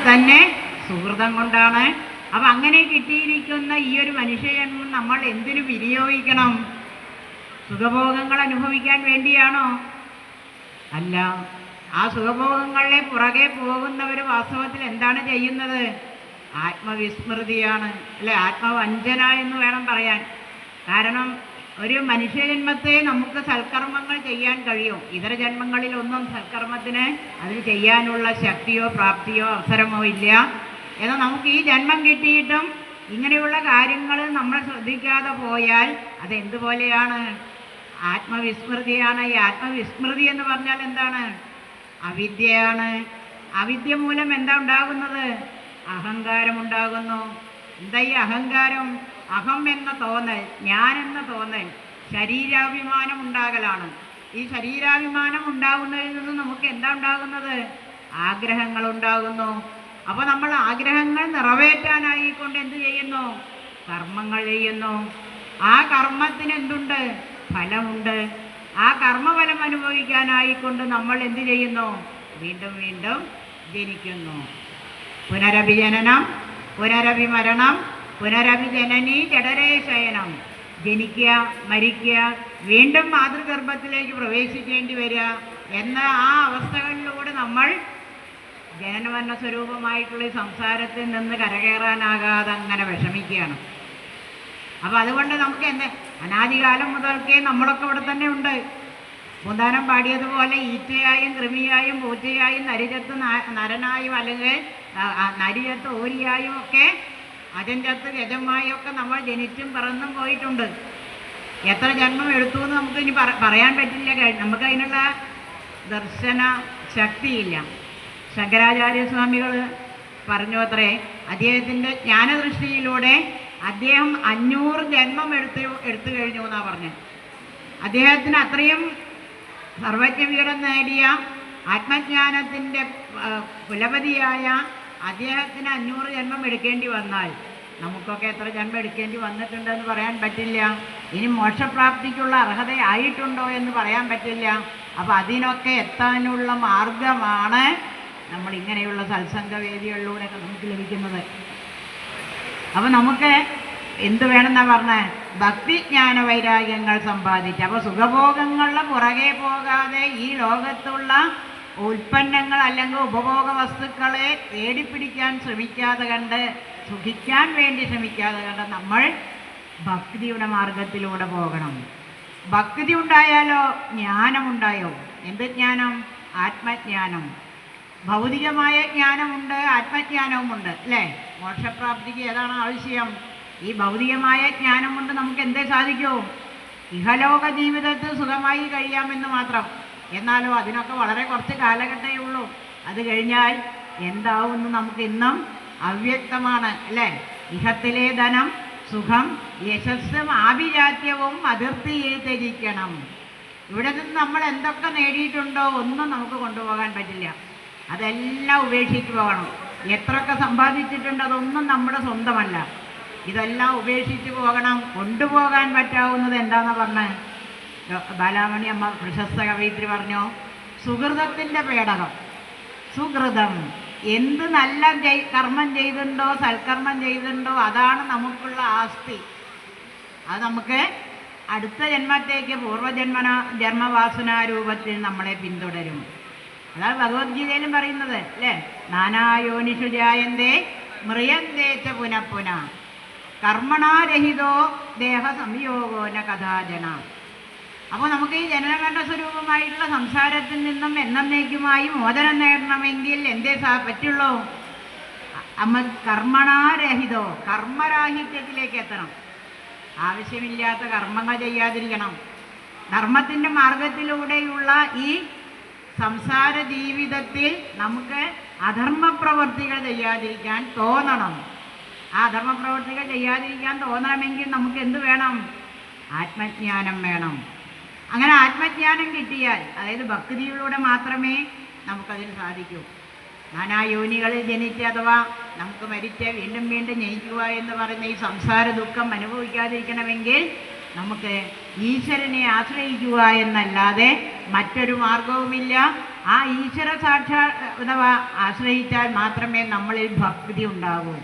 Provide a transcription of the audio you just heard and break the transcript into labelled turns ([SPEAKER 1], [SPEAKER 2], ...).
[SPEAKER 1] തന്നെ സുഹൃതം കൊണ്ടാണ്. അപ്പം അങ്ങനെ കിട്ടിയിരിക്കുന്ന ഈ ഒരു മനുഷ്യജന്മം നമ്മൾ എന്തിനു വിനിയോഗിക്കണം? സുഖഭോഗങ്ങൾ അനുഭവിക്കാൻ വേണ്ടിയാണോ? അല്ല. ആ സുഖഭോഗങ്ങളിലെ പുറകെ പോകുന്നവർ വാസ്തവത്തിൽ എന്താണ് ചെയ്യുന്നത്? ആത്മവിസ്മൃതിയാണ്, അല്ലെ? ആത്മവഞ്ചന എന്ന് വേണം പറയാൻ. കാരണം ഒരു മനുഷ്യജന്മത്തെ നമുക്ക് സൽക്കർമ്മങ്ങൾ ചെയ്യാൻ കഴിയും. ഇതര ജന്മങ്ങളിലൊന്നും സൽക്കർമ്മത്തിന് അതിന് ചെയ്യാനുള്ള ശക്തിയോ പ്രാപ്തിയോ അവസരമോ ഇല്ല. എന്നാൽ നമുക്ക് ഈ ജന്മം കിട്ടിയിട്ടും ഇങ്ങനെയുള്ള കാര്യങ്ങൾ നമ്മൾ ശ്രദ്ധിക്കാതെ പോയാൽ അതെന്തുപോലെയാണ്? ആത്മവിസ്മൃതിയാണ്. ഈ ആത്മവിസ്മൃതി എന്ന് പറഞ്ഞാൽ എന്താണ്? അവിദ്യയാണ്. അവിദ്യ മൂലം എന്താ ഉണ്ടാകുന്നത്? അഹങ്കാരം ഉണ്ടാകുന്നു. എന്താ ഈ അഹങ്കാരം? അഹം എന്ന തോന്നൽ, ഞാൻ എന്ന തോന്നൽ, ശരീരാഭിമാനം ഉണ്ടാകലാണ്. ഈ ശരീരാഭിമാനം ഉണ്ടാകുന്നതിൽ നിന്ന് നമുക്ക് എന്താ ഉണ്ടാകുന്നത്? ആഗ്രഹങ്ങൾ ഉണ്ടാകുന്നു. അപ്പോൾ നമ്മൾ ആഗ്രഹങ്ങൾ നിറവേറ്റാനായിക്കൊണ്ട് എന്ത് ചെയ്യുന്നു? കർമ്മങ്ങൾ ചെയ്യുന്നു. ആ കർമ്മത്തിന് എന്തുണ്ട്? ഫലമുണ്ട്. ആ കർമ്മഫലം അനുഭവിക്കാനായിക്കൊണ്ട് നമ്മൾ എന്ത് ചെയ്യുന്നു? വീണ്ടും വീണ്ടും ജനിക്കുന്നു. പുനരഭിജനനം, പുനരഭിമരണം, പുനരഭിജനനി ജഠരേ ശയനം. ജനിക്കുക, മരിക്കുക, വീണ്ടും മാതൃഗർഭത്തിലേക്ക് പ്രവേശിക്കേണ്ടി വരിക എന്ന ആ അവസ്ഥകളിലൂടെ നമ്മൾ ജനനമരണ സ്വരൂപമായിട്ടുള്ള സംസാരത്തിൽ നിന്ന് കരകയറാനാകാതെ അങ്ങനെ വിഷമിക്കുകയാണ്. അപ്പോൾ അതുകൊണ്ട് നമുക്ക് അനാദികാലം മുതൽക്കേ നമ്മളൊക്കെ ഇവിടെ തന്നെ ഉണ്ട്. പൂന്താനം പാടിയതുപോലെ ഈറ്റയായും കൃമിയായും പൂച്ചയായും നരിചത്ത് നരനായും അല്ലെങ്കിൽ നരിചത്ത് ഓരിയായും ഒക്കെ അജഞ്ചത്ത് ഗജമായും ഒക്കെ നമ്മൾ ജനിച്ചും പറന്നും പോയിട്ടുണ്ട്. എത്ര ജന്മം എടുത്തു എന്ന് നമുക്ക് ഇനി പറയാൻ പറ്റില്ല. നമുക്ക് അതിനുള്ള ദർശന ശക്തിയില്ല. ശങ്കരാചാര്യസ്വാമികൾ പറഞ്ഞു അത്രേ, അദ്ദേഹത്തിൻ്റെ ജ്ഞാനദൃഷ്ടിയിലൂടെ അദ്ദേഹം 500 ജന്മം എടുത്തു കഴിഞ്ഞു എന്നാണ് പറഞ്ഞത്. അദ്ദേഹത്തിന് അത്രയും സർവജ്ഞവീരം നേടിയ ആത്മജ്ഞാനത്തിൻ്റെ കുലപതിയായ അദ്ദേഹത്തിന് 500 ജന്മം എടുക്കേണ്ടി വന്നാൽ നമുക്കൊക്കെ എത്ര ജന്മം എടുക്കേണ്ടി വന്നിട്ടുണ്ടെന്ന് പറയാൻ പറ്റില്ല. ഇനി മോക്ഷപ്രാപ്തിക്കുള്ള അർഹതയായിട്ടുണ്ടോ എന്ന് പറയാൻ പറ്റില്ല. അപ്പോൾ അതിനൊക്കെ എത്താനുള്ള മാർഗമാണ് നമ്മൾ ഇങ്ങനെയുള്ള സത്സംഗവേദികളിലൂടെയൊക്കെ നമുക്ക് ലഭിക്കുന്നത്. അപ്പോൾ നമുക്ക് എന്ത് വേണമെന്നാണ് പറഞ്ഞത്? ഭക്തിജ്ഞാന വൈരാഗ്യങ്ങൾ സമ്പാദിച്ച്. അപ്പോൾ സുഖഭോഗങ്ങളുടെ പുറകെ പോകാതെ ഈ ലോകത്തുള്ള ഉൽപ്പന്നങ്ങൾ അല്ലെങ്കിൽ ഉപഭോഗ വസ്തുക്കളെ തേടിപ്പിടിക്കാൻ ശ്രമിക്കാതെ കണ്ട്, സുഖിക്കാൻ വേണ്ടി ശ്രമിക്കാതെ കണ്ട് നമ്മൾ ഭക്തിയുടെ മാർഗത്തിലൂടെ പോകണം. ഭക്തി ഉണ്ടായാലോ ജ്ഞാനമുണ്ടായോ? എന്ത് ജ്ഞാനം? ആത്മജ്ഞാനം. ഭൗതികമായ ജ്ഞാനമുണ്ട്, ആത്മജ്ഞാനവുമുണ്ട്, അല്ലേ? മോക്ഷപ്രാപ്തിക്ക് ഏതാണ് ആവശ്യം? ഈ ഭൗതികമായ ജ്ഞാനം കൊണ്ട് നമുക്ക് എന്തേ സാധിക്കൂ? ഇഹലോക ജീവിതത്തിൽ സുഖമായി കഴിയാമെന്ന് മാത്രം. എന്നാലോ അതിനൊക്കെ വളരെ കുറച്ച് കാലഘട്ടമേ ഉള്ളൂ. അത് കഴിഞ്ഞാൽ എന്താവുമെന്ന് നമുക്ക് ഇന്നും അവ്യക്തമാണ്, അല്ലേ? ഇഹത്തിലെ ധനം, സുഖം, യശസ്സും ആഭിജാത്യവും അതിർത്തിയിൽ ത്യജിക്കണം. ഇവിടെ നിന്ന് നമ്മൾ എന്തൊക്കെ നേടിയിട്ടുണ്ടോ ഒന്നും നമുക്ക് കൊണ്ടുപോകാൻ പറ്റില്ല. അതെല്ലാം ഉപേക്ഷിച്ച് പോകണം. എത്രയൊക്കെ സമ്പാദിച്ചിട്ടുണ്ട് അതൊന്നും നമ്മുടെ സ്വന്തമല്ല. ഇതെല്ലാം ഉപേക്ഷിച്ച് പോകണം. കൊണ്ടുപോകാൻ പറ്റാവുന്നത് എന്താണെന്ന് പറഞ്ഞ് ബാലാമണി അമ്മ പ്രശസ്ത കവയിത്രി പറഞ്ഞു, സുഹൃതത്തിൻ്റെ പേടകം. സുഹൃതം, എന്ത് നല്ല കർമ്മം ചെയ്തിട്ടുണ്ടോ, സൽക്കർമ്മം ചെയ്തിട്ടുണ്ടോ അതാണ് നമുക്കുള്ള ആസ്തി. അത് നമുക്ക് അടുത്ത ജന്മത്തേക്ക് ജന്മവാസനാരൂപത്തിൽ നമ്മളെ പിന്തുടരും. അതാണ് ഭഗവത്ഗീതയിലും പറയുന്നത്, അല്ലേ? നാനായോനിഷു ജായന്തേ മ്രിയന്തേച്ച പുനഃപുന കർമ്മണാരഹിതോ ദേഹ സംയോഗോ ന കഥാജന. അപ്പോൾ നമുക്ക് ഈ ജനനമരണ സ്വരൂപമായിട്ടുള്ള സംസാരത്തിൽ നിന്നും എന്നേക്കുമായി മോചനം നേടണമെങ്കിൽ എന്തേ പറ്റുള്ളൂ? കർമ്മണാരഹിതോ, കർമ്മരാഹിത്യത്തിലേക്ക് എത്തണം. ആവശ്യമില്ലാത്ത കർമ്മങ്ങൾ ചെയ്യാതിരിക്കണം. ധർമ്മത്തിൻ്റെ മാർഗത്തിലൂടെയുള്ള ഈ സംസാര ജീവിതത്തിൽ നമുക്ക് അധർമ്മപ്രവർത്തികൾ ചെയ്യാതിരിക്കാൻ തോന്നണം. ആ അധർമ്മപ്രവർത്തികൾ ചെയ്യാതിരിക്കാൻ തോന്നണമെങ്കിൽ നമുക്ക് എന്ത് വേണം? ആത്മജ്ഞാനം വേണം. അങ്ങനെ ആത്മജ്ഞാനം കിട്ടിയാൽ, അതായത് ഭക്തിയിലൂടെ മാത്രമേ നമുക്കതിന് സാധിക്കൂ. നാനായോനികളിൽ ജനിച്ച് അഥവാ നമുക്ക് മരിച്ച് വീണ്ടും വീണ്ടും ജനിക്കുക എന്ന് പറയുന്ന ഈ സംസാര ദുഃഖം അനുഭവിക്കാതിരിക്കണമെങ്കിൽ നമുക്ക് ഈശ്വരനെ ആശ്രയിക്കുക എന്നല്ലാതെ മറ്റൊരു മാർഗവുമില്ല. ആ ഈശ്വര സാക്ഷാ അഥവാ ആശ്രയിച്ചാൽ മാത്രമേ നമ്മളിൽ ഭക്തി ഉണ്ടാകൂ.